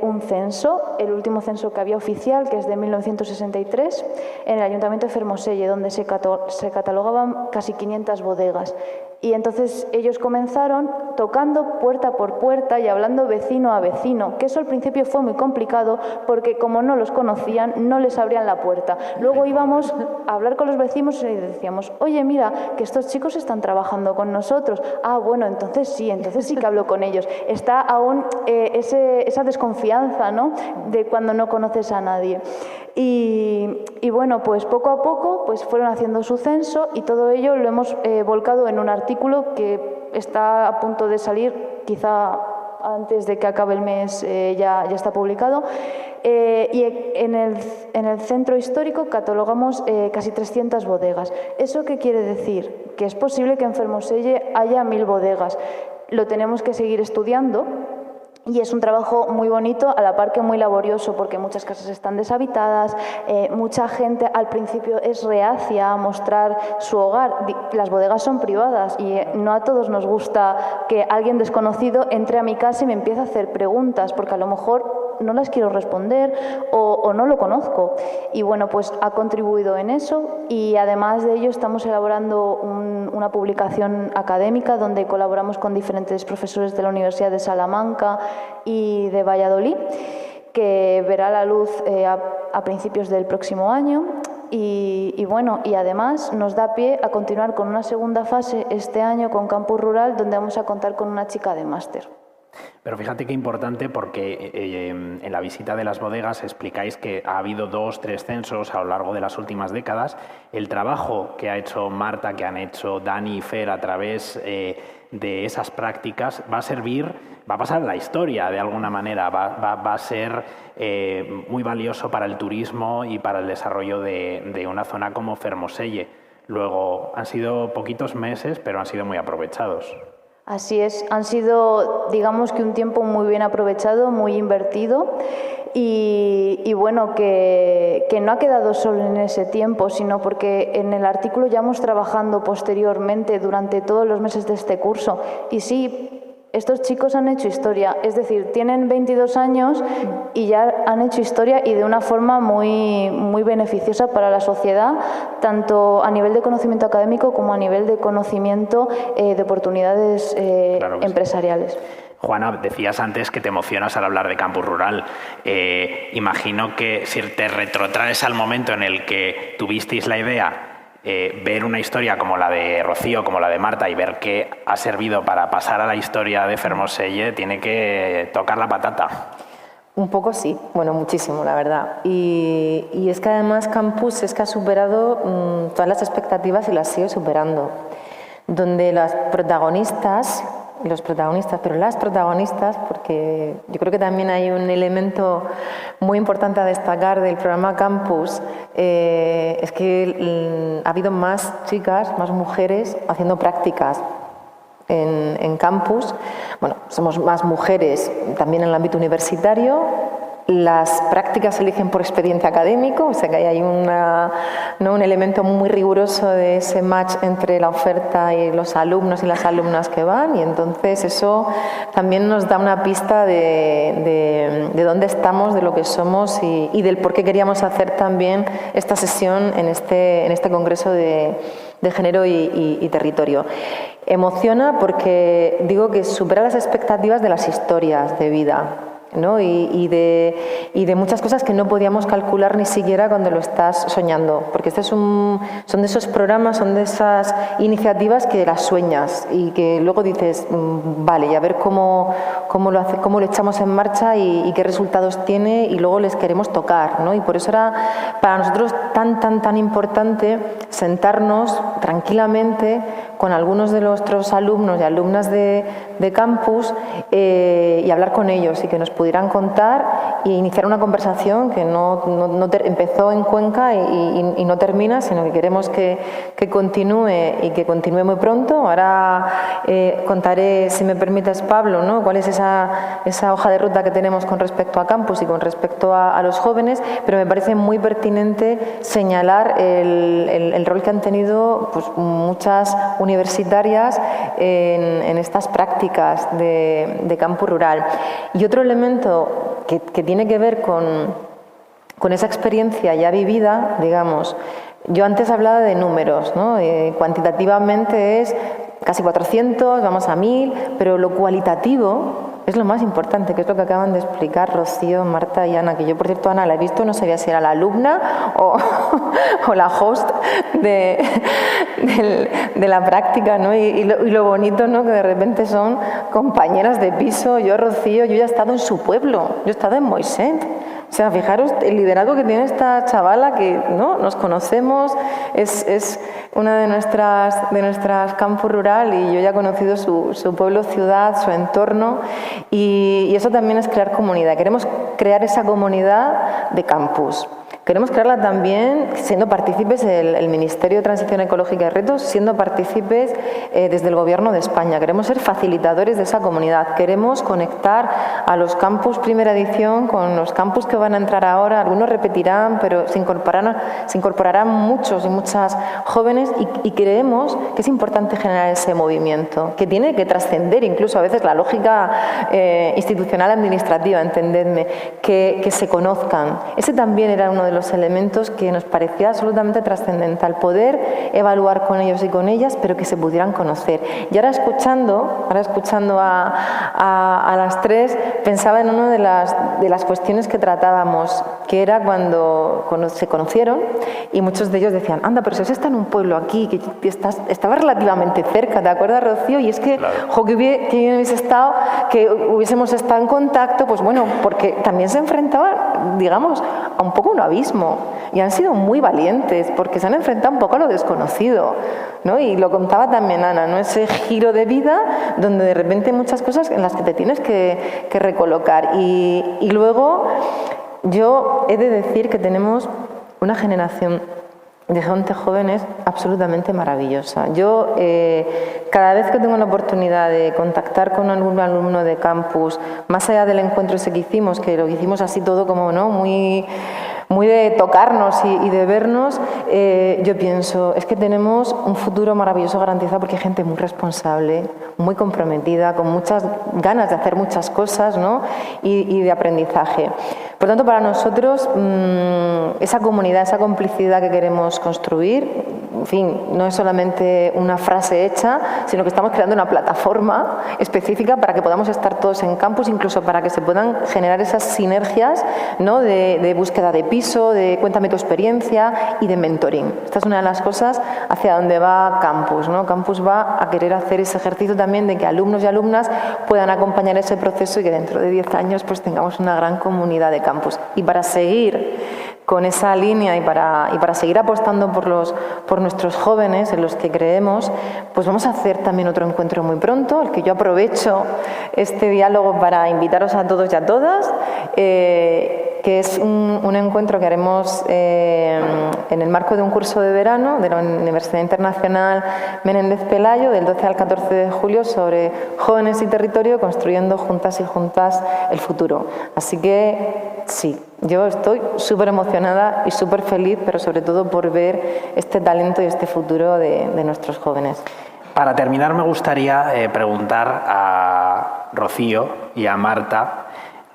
un censo, el último censo que había oficial, que es de 1963, en el Ayuntamiento de Fermoselle, donde se catalogaban casi 500 bodegas. Y entonces ellos comenzaron tocando puerta por puerta y hablando vecino a vecino, que eso al principio fue muy complicado porque como no los conocían, no les abrían la puerta. Luego íbamos a hablar con los vecinos y les decíamos, oye, mira, que estos chicos están trabajando con nosotros. Ah, bueno, entonces sí que hablo con ellos. Está aún esa desconfianza, ¿no?, de cuando no conoces a nadie. Y bueno, pues poco a poco pues fueron haciendo su censo, y todo ello lo hemos volcado en un artículo que está a punto de salir, quizá antes de que acabe el mes ya está publicado. Y en el centro histórico catalogamos casi 300 bodegas. ¿Eso qué quiere decir? Que es posible que en Fermoselle haya 1000 bodegas. Lo tenemos que seguir estudiando. Y es un trabajo muy bonito, a la par que muy laborioso, porque muchas casas están deshabitadas, mucha gente al principio es reacia a mostrar su hogar. Las bodegas son privadas y no a todos nos gusta que alguien desconocido entre a mi casa y me empiece a hacer preguntas, porque a lo mejor no las quiero responder o no lo conozco. Y bueno, pues ha contribuido en eso, y además de ello estamos elaborando una publicación académica donde colaboramos con diferentes profesores de la Universidad de Salamanca y de Valladolid, que verá la luz a principios del próximo año. Y bueno, y además nos da pie a continuar con una segunda fase este año con Campus Rural, donde vamos a contar con una chica de máster. Pero fíjate qué importante, porque en la visita de las bodegas explicáis que ha habido 2-3 censos a lo largo de las últimas décadas. El trabajo que ha hecho Marta, que han hecho Dani y Fer a través de esas prácticas va a pasar a la historia de alguna manera, va a ser muy valioso para el turismo y para el desarrollo de una zona como Fermoselle. Luego, han sido poquitos meses, pero han sido muy aprovechados. Así es, han sido, digamos que un tiempo muy bien aprovechado, muy invertido, y bueno, que no ha quedado solo en ese tiempo, sino porque en el artículo ya hemos trabajando posteriormente durante todos los meses de este curso. Y sí, estos chicos han hecho historia, es decir, tienen 22 años y ya han hecho historia y de una forma muy, muy beneficiosa para la sociedad, tanto a nivel de conocimiento académico como a nivel de conocimiento de oportunidades empresariales. Juana, decías antes que te emocionas al hablar de campus rural. Imagino que si te retrotraes al momento en el que tuvisteis la idea, ver una historia como la de Rocío, como la de Marta, y ver que ha servido para pasar a la historia de Fermoselle, tiene que tocar la patata. Un poco sí, bueno, muchísimo, la verdad. Y es que además Campus es que ha superado todas las expectativas y las sigue superando. Donde las protagonistas, pero las protagonistas, porque yo creo que también hay un elemento muy importante a destacar del programa Campus, es que ha habido más chicas, más mujeres haciendo prácticas en Campus. Bueno, somos más mujeres también en el ámbito universitario. Las prácticas se eligen por expediente académico, o sea que hay un elemento muy riguroso de ese match entre la oferta y los alumnos y las alumnas que van, y entonces eso también nos da una pista de dónde estamos, de lo que somos y del por qué queríamos hacer también esta sesión en este congreso de género y territorio. Emociona porque digo que supera las expectativas de las historias de vida, ¿no? y de muchas cosas que no podíamos calcular ni siquiera cuando lo estás soñando, porque son de esos programas, son de esas iniciativas que las sueñas y que luego dices, vale, y a ver cómo lo echamos en marcha y qué resultados tiene, y luego les queremos tocar, ¿no? Y por eso era para nosotros tan importante sentarnos tranquilamente con algunos de nuestros alumnos y alumnas de Campus y hablar con ellos y que nos pudieran contar e iniciar una conversación que no empezó en Cuenca y no termina, sino que queremos que continúe y que continúe muy pronto. Ahora contaré, si me permites, Pablo, ¿no?, cuál es esa hoja de ruta que tenemos con respecto a Campus y con respecto a los jóvenes, pero me parece muy pertinente señalar el rol que han tenido pues, muchas universitarias en estas prácticas de campus rural. Y otro elemento que tiene que ver con esa experiencia ya vivida, digamos, yo antes hablaba de números, ¿no? Cuantitativamente es casi 400, vamos a 1000, pero lo cualitativo es lo más importante, que es lo que acaban de explicar Rocío, Marta y Ana, que yo, por cierto, Ana la he visto, no sabía si era la alumna o la host de la práctica, ¿no? Y lo bonito, ¿no?, que de repente son compañeras de piso. Yo, Rocío, yo ya he estado en su pueblo, yo he estado en Moixent. O sea, fijaros el liderazgo que tiene esta chavala, que no nos conocemos, es una de nuestras campus rural, y yo ya he conocido su pueblo, ciudad, su entorno, y eso también es crear comunidad. Queremos crear esa comunidad de campus. Queremos crearla también siendo partícipes el Ministerio de Transición Ecológica y Retos, siendo partícipes desde el Gobierno de España. Queremos ser facilitadores de esa comunidad. Queremos conectar a los campus primera edición con los campus que van a entrar ahora. Algunos repetirán, pero se incorporarán muchos y muchas jóvenes, y creemos que es importante generar ese movimiento, que tiene que trascender incluso a veces la lógica institucional administrativa, entendedme, que se conozcan. Ese también era uno de los elementos que nos parecía absolutamente trascendental, poder evaluar con ellos y con ellas, pero que se pudieran conocer. Y ahora escuchando a las tres, pensaba en una de las cuestiones que tratábamos, que era cuando se conocieron, y muchos de ellos decían, anda, pero si está en un pueblo aquí, que estaba relativamente cerca, ¿te acuerdas, Rocío? Y es que, claro, que hubiese estado, que hubiésemos estado en contacto, pues bueno, porque también se enfrentaban, digamos, a un poco un abismo, y han sido muy valientes porque se han enfrentado un poco a lo desconocido, ¿no? Y lo contaba también Ana, ¿no?, ese giro de vida donde de repente hay muchas cosas en las que te tienes que recolocar, y luego yo he de decir que tenemos una generación de gente jóvenes absolutamente maravillosa. Yo cada vez que tengo la oportunidad de contactar con algún alumno de campus, más allá del encuentro ese que hicimos, que lo hicimos así todo como, ¿no?, muy muy de tocarnos y de vernos, yo pienso, es que tenemos un futuro maravilloso garantizado porque hay gente muy responsable, muy comprometida, con muchas ganas de hacer muchas cosas, ¿no? y de aprendizaje. Por tanto, para nosotros, esa comunidad, esa complicidad que queremos construir, en fin, no es solamente una frase hecha, sino que estamos creando una plataforma específica para que podamos estar todos en campus, incluso para que se puedan generar esas sinergias, ¿no? de búsqueda de piso, de cuéntame tu experiencia y de mentoring. Esta es una de las cosas hacia donde va Campus, ¿no? Campus va a querer hacer ese ejercicio también de que alumnos y alumnas puedan acompañar ese proceso y que dentro de 10 años pues tengamos una gran comunidad de campus. Y para seguir con esa línea y para seguir apostando por nuestros jóvenes en los que creemos, pues vamos a hacer también otro encuentro muy pronto, el que yo aprovecho este diálogo para invitaros a todos y a todas, que es un encuentro que haremos en el marco de un curso de verano de la Universidad Internacional Menéndez Pelayo, del 12 al 14 de julio, sobre jóvenes y territorio, construyendo juntas y juntas el futuro. Así que sí, yo estoy súper emocionada y súper feliz, pero sobre todo por ver este talento y este futuro de nuestros jóvenes. Para terminar, me gustaría preguntar a Rocío y a Marta.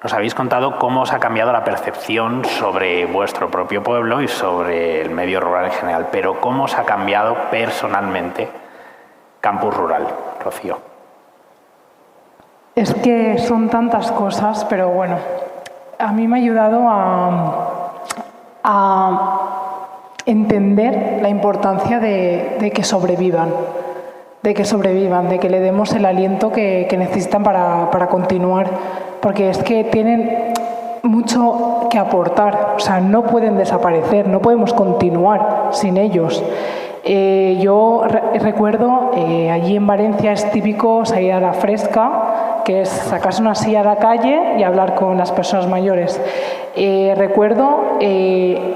Nos habéis contado cómo os ha cambiado la percepción sobre vuestro propio pueblo y sobre el medio rural en general, pero ¿cómo os ha cambiado personalmente Campus Rural, Rocío? Es que son tantas cosas, pero bueno, a mí me ha ayudado a entender la importancia de que sobrevivan, de que le demos el aliento que necesitan para continuar, porque es que tienen mucho que aportar, o sea, no pueden desaparecer, no podemos continuar sin ellos. Yo recuerdo, allí en Valencia es típico salir a la fresca, que es sacarse una silla a la calle y hablar con las personas mayores. Recuerdo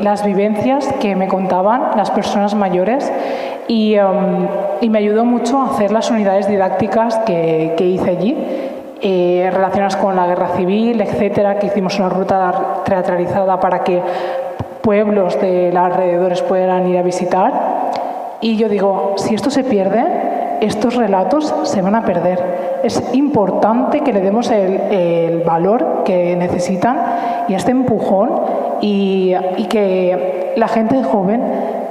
las vivencias que me contaban las personas mayores y me ayudó mucho a hacer las unidades didácticas que hice allí, relacionadas con la guerra civil, etcétera, que hicimos una ruta teatralizada para que pueblos de los alrededores puedan ir a visitar. Y yo digo, si esto se pierde, estos relatos se van a perder. Es importante que le demos el valor que necesitan y este empujón y que la gente joven,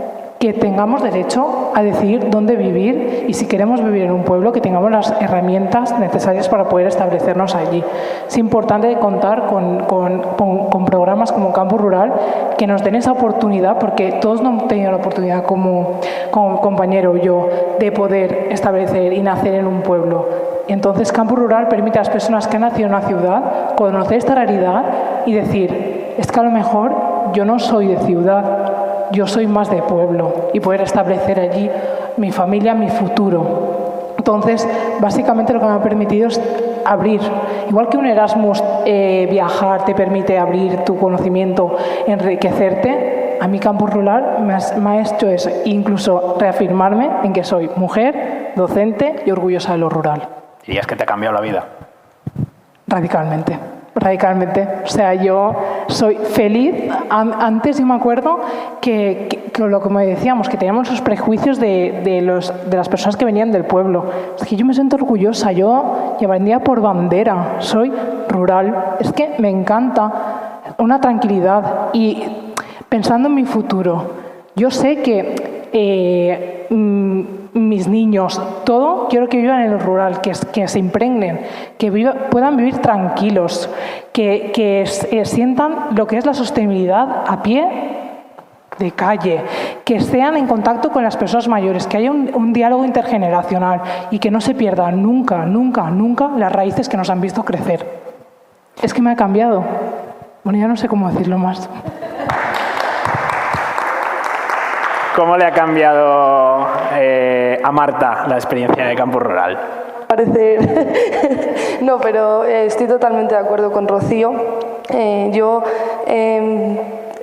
que tengamos derecho a decidir dónde vivir y si queremos vivir en un pueblo, que tengamos las herramientas necesarias para poder establecernos allí. Es importante contar con programas como Campus Rural que nos den esa oportunidad, porque todos no hemos tenido la oportunidad como compañero yo de poder establecer y nacer en un pueblo. Entonces Campus Rural permite a las personas que han nacido en una ciudad conocer esta realidad y decir, es que a lo mejor yo no soy de ciudad, yo soy más de pueblo, y poder establecer allí mi familia, mi futuro. Entonces, básicamente lo que me ha permitido es abrir. Igual que un Erasmus, viajar te permite abrir tu conocimiento, enriquecerte, a mi Campus Rural me ha hecho eso, incluso reafirmarme en que soy mujer, docente y orgullosa de lo rural. ¿Dirías que te ha cambiado la vida? Radicalmente. O sea, yo soy feliz. Antes yo me acuerdo que lo que me decíamos, que teníamos esos prejuicios de las personas que venían del pueblo. Es que yo me siento orgullosa, yo llevaría por bandera, soy rural. Es que me encanta una tranquilidad y pensando en mi futuro, yo sé que mis niños, todo, quiero que vivan en el rural, que se impregnen, que puedan vivir tranquilos, que sientan lo que es la sostenibilidad a pie de calle, que estén en contacto con las personas mayores, que haya un diálogo intergeneracional y que no se pierdan nunca las raíces que nos han visto crecer. Es que me ha cambiado. Bueno, ya no sé cómo decirlo más. ¿Cómo le ha cambiado a Marta la experiencia de Campus Rural? No, pero estoy totalmente de acuerdo con Rocío.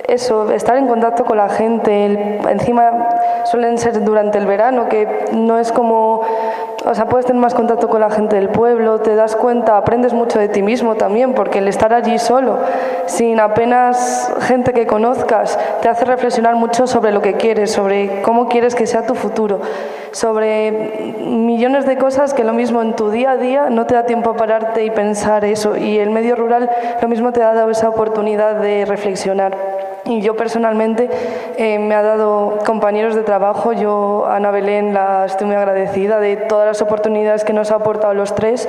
Eso, estar en contacto con la gente, encima suelen ser durante el verano, que no es como o sea, puedes tener más contacto con la gente del pueblo, te das cuenta, aprendes mucho de ti mismo también, porque el estar allí solo, sin apenas gente que conozcas, te hace reflexionar mucho sobre lo que quieres, sobre cómo quieres que sea tu futuro, sobre millones de cosas que lo mismo en tu día a día no te da tiempo a pararte y pensar eso, y el medio rural lo mismo te ha dado esa oportunidad de reflexionar. Y yo personalmente me ha dado compañeros de trabajo, yo a Ana Belén estoy muy agradecida de todas las oportunidades que nos ha aportado los tres,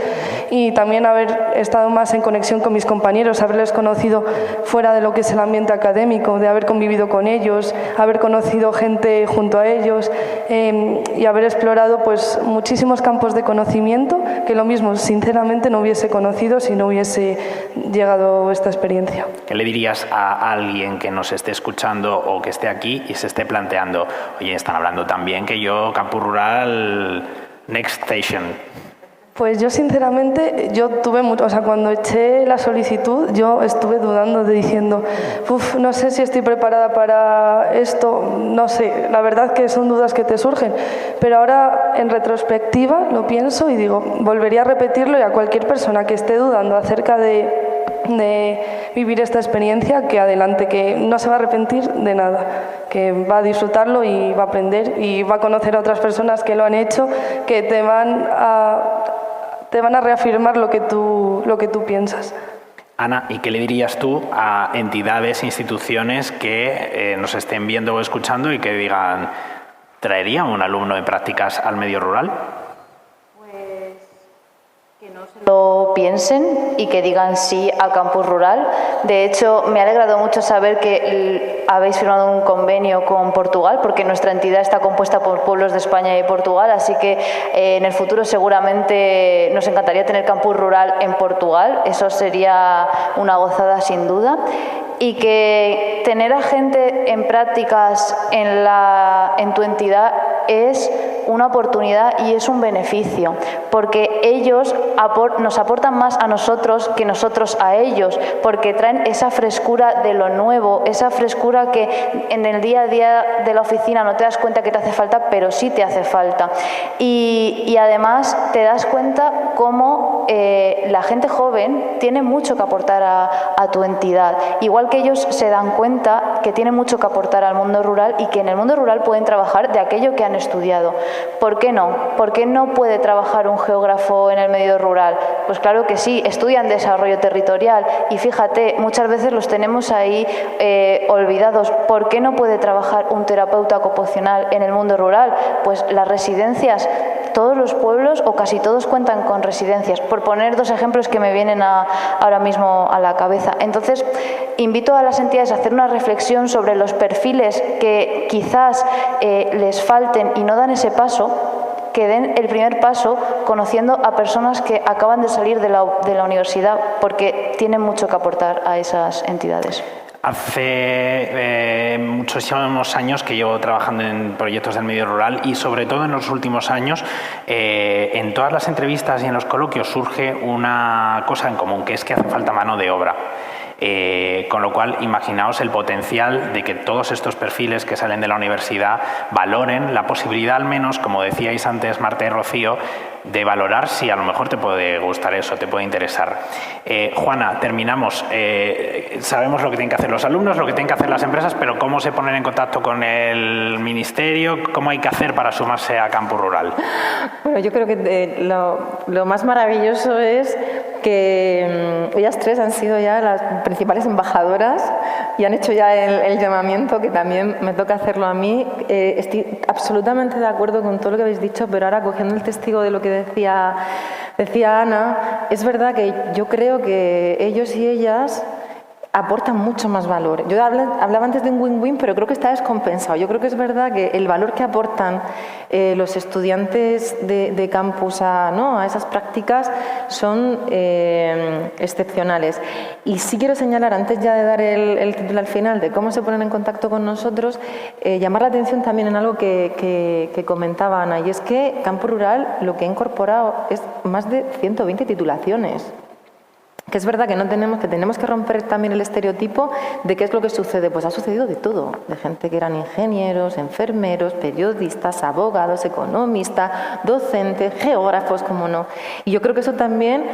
y también haber estado más en conexión con mis compañeros, haberles conocido fuera de lo que es el ambiente académico, de haber convivido con ellos, haber conocido gente junto a ellos y haber explorado pues muchísimos campos de conocimiento que lo mismo sinceramente no hubiese conocido si no hubiese llegado esta experiencia. ¿Qué le dirías a alguien que nos esté escuchando o que esté aquí y se esté planteando, oye, están hablando también que yo, campus rural, next station? Pues yo sinceramente, cuando eché la solicitud, yo estuve dudando diciendo, no sé si estoy preparada para esto, no sé, la verdad que son dudas que te surgen, pero ahora en retrospectiva lo pienso y digo, volvería a repetirlo, y a cualquier persona que esté dudando acerca de vivir esta experiencia, que adelante, que no se va a arrepentir de nada, que va a disfrutarlo y va a aprender y va a conocer a otras personas que lo han hecho, que te van a reafirmar lo que tú piensas. Ana, ¿y qué le dirías tú a entidades, instituciones que nos estén viendo o escuchando y que digan, ¿traería un alumno en prácticas al medio rural? Lo piensen y que digan sí al campus rural. De hecho, me ha alegrado mucho saber que habéis firmado un convenio con Portugal, porque nuestra entidad está compuesta por pueblos de España y Portugal, así que en el futuro seguramente nos encantaría tener campus rural en Portugal. Eso sería una gozada sin duda. Y que tener a gente en prácticas en tu entidad es una oportunidad y es un beneficio, porque ellos nos aportan más a nosotros que nosotros a ellos, porque traen esa frescura de lo nuevo, esa frescura que en el día a día de la oficina no te das cuenta que te hace falta, pero sí te hace falta. Y además te das cuenta cómo la gente joven tiene mucho que aportar a tu entidad, igual que ellos se dan cuenta que tienen mucho que aportar al mundo rural y que en el mundo rural pueden trabajar de aquello que han estudiado. ¿Por qué no? ¿Por qué no puede trabajar un geógrafo en el medio rural? Pues claro que sí, estudian desarrollo territorial y fíjate, muchas veces los tenemos ahí olvidados. ¿Por qué no puede trabajar un terapeuta ocupacional en el mundo rural? Pues las residencias, todos los pueblos o casi todos cuentan con residencias, por poner dos ejemplos que me vienen ahora mismo a la cabeza. Entonces, invito a las entidades a hacer una reflexión sobre los perfiles que quizás les falten y no dan ese paso, que den el primer paso conociendo a personas que acaban de salir de la universidad, porque tienen mucho que aportar a esas entidades. Hace muchísimos años que llevo trabajando en proyectos del medio rural y sobre todo en los últimos años en todas las entrevistas y en los coloquios surge una cosa en común, que es que hace falta mano de obra. Con lo cual, imaginaos el potencial de que todos estos perfiles que salen de la universidad valoren la posibilidad, al menos, como decíais antes Marta y Rocío, de valorar si a lo mejor te puede gustar eso, te puede interesar. Juana, terminamos. Sabemos lo que tienen que hacer los alumnos, lo que tienen que hacer las empresas, pero ¿cómo se ponen en contacto con el ministerio? ¿Cómo hay que hacer para sumarse a Campus Rural? Bueno, yo creo que lo más maravilloso es que ellas tres han sido ya las principales embajadoras y han hecho ya el llamamiento, que también me toca hacerlo a mí. Estoy absolutamente de acuerdo con todo lo que habéis dicho, pero ahora cogiendo el testigo de lo que decía Ana, es verdad que yo creo que ellos y ellas aportan mucho más valor. Yo hablaba antes de un win-win, pero creo que está descompensado. Yo creo que es verdad que el valor que aportan los estudiantes de campus a esas prácticas son excepcionales. Y sí quiero señalar, antes ya de dar el título al final, de cómo se ponen en contacto con nosotros, llamar la atención también en algo que comentaba Ana, y es que Campus Rural lo que ha incorporado es más de 120 titulaciones. que es verdad que tenemos que romper también el estereotipo de qué es lo que sucede. Pues ha sucedido de todo, de gente que eran ingenieros, enfermeros, periodistas, abogados, economistas, docentes, geógrafos, como no. Y yo creo que eso también,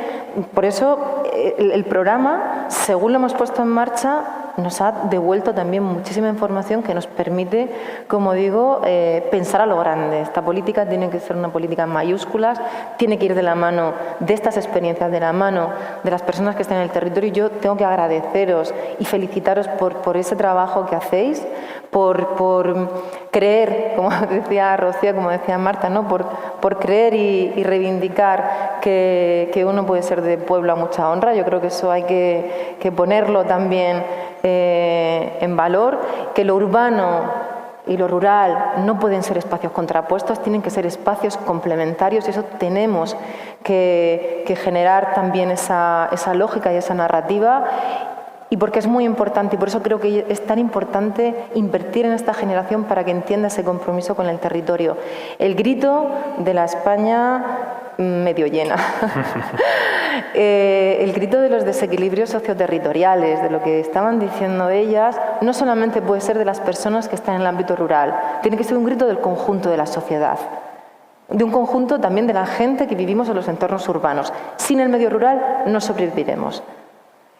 por eso el programa, según lo hemos puesto en marcha, nos ha devuelto también muchísima información que nos permite, como digo, pensar a lo grande. Esta política tiene que ser una política en mayúsculas, tiene que ir de la mano de estas experiencias, de la mano de las personas que están en el territorio. Y yo tengo que agradeceros y felicitaros por ese trabajo que hacéis, por creer, como decía Rocío, como decía Marta, ¿no? por creer y reivindicar que uno puede ser de pueblo a mucha honra. Yo creo que eso hay que ponerlo también en valor, que lo urbano y lo rural no pueden ser espacios contrapuestos, tienen que ser espacios complementarios, y eso tenemos que generar también esa lógica y esa narrativa. Y porque es muy importante, y por eso creo que es tan importante invertir en esta generación para que entienda ese compromiso con el territorio. El grito de la España medio llena. El grito de los desequilibrios socioterritoriales, de lo que estaban diciendo ellas, no solamente puede ser de las personas que están en el ámbito rural, tiene que ser un grito del conjunto de la sociedad, de un conjunto también de la gente que vivimos en los entornos urbanos. Sin el medio rural no sobreviviremos.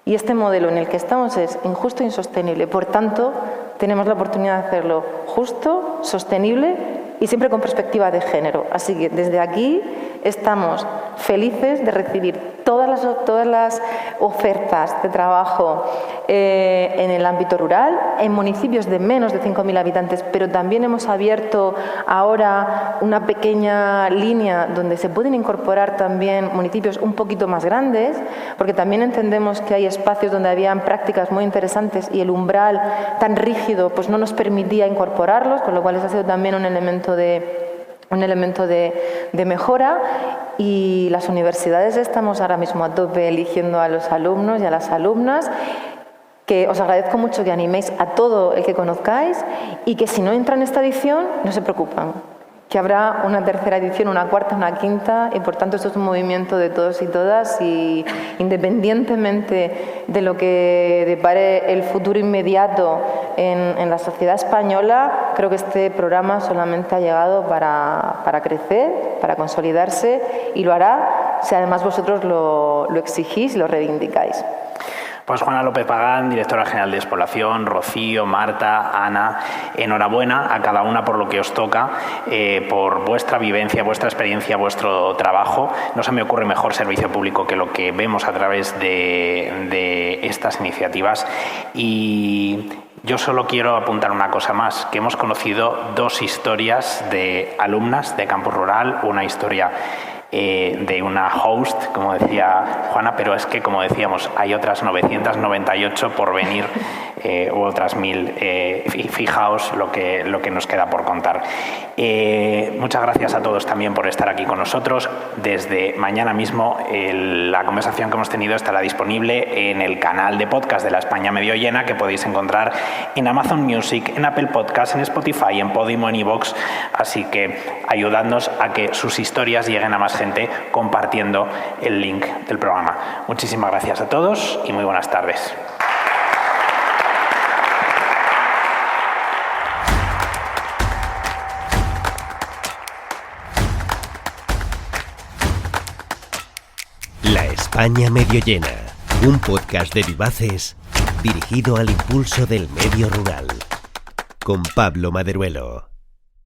Y este modelo en el que estamos es injusto e insostenible. Por tanto, tenemos la oportunidad de hacerlo justo, sostenible y siempre con perspectiva de género. Así que desde aquí estamos felices de recibir todas las ofertas de trabajo en el ámbito rural, en municipios de menos de 5.000 habitantes, pero también hemos abierto ahora una pequeña línea donde se pueden incorporar también municipios un poquito más grandes, porque también entendemos que hay espacios donde habían prácticas muy interesantes y el umbral tan rígido pues no nos permitía incorporarlos, con lo cual ese ha sido también un elemento de mejora. Y las universidades estamos ahora mismo a tope eligiendo a los alumnos y a las alumnas, que os agradezco mucho que animéis a todo el que conozcáis, y que si no entra en esta edición no se preocupan, que habrá una tercera edición, una cuarta, una quinta, y por tanto esto es un movimiento de todos y todas, y independientemente de lo que depare el futuro inmediato en la sociedad española, creo que este programa solamente ha llegado para crecer, para consolidarse, y lo hará si además vosotros lo exigís y lo reivindicáis. Pues Juana López Pagán, directora general de Despoblación, Rocío, Marta, Ana, enhorabuena a cada una por lo que os toca, por vuestra vivencia, vuestra experiencia, vuestro trabajo. No se me ocurre mejor servicio público que lo que vemos a través de estas iniciativas. Y yo solo quiero apuntar una cosa más, que hemos conocido dos historias de alumnas de Campus Rural, una historia de una host, como decía Juana, pero es que, como decíamos, hay otras 998 por venir, u otras 1000, y fijaos lo que nos queda por contar. Muchas gracias a todos también por estar aquí con nosotros. Desde mañana mismo la conversación que hemos tenido estará disponible en el canal de podcast de La España Medio Llena, que podéis encontrar en Amazon Music, en Apple Podcasts, en Spotify, en Podimo, en iVoox. Así que ayudadnos a que sus historias lleguen a más gente compartiendo el link del programa. Muchísimas gracias a todos y muy buenas tardes. La España Medio Llena, un podcast de Vivaces dirigido al impulso del medio rural, con Pablo Maderuelo.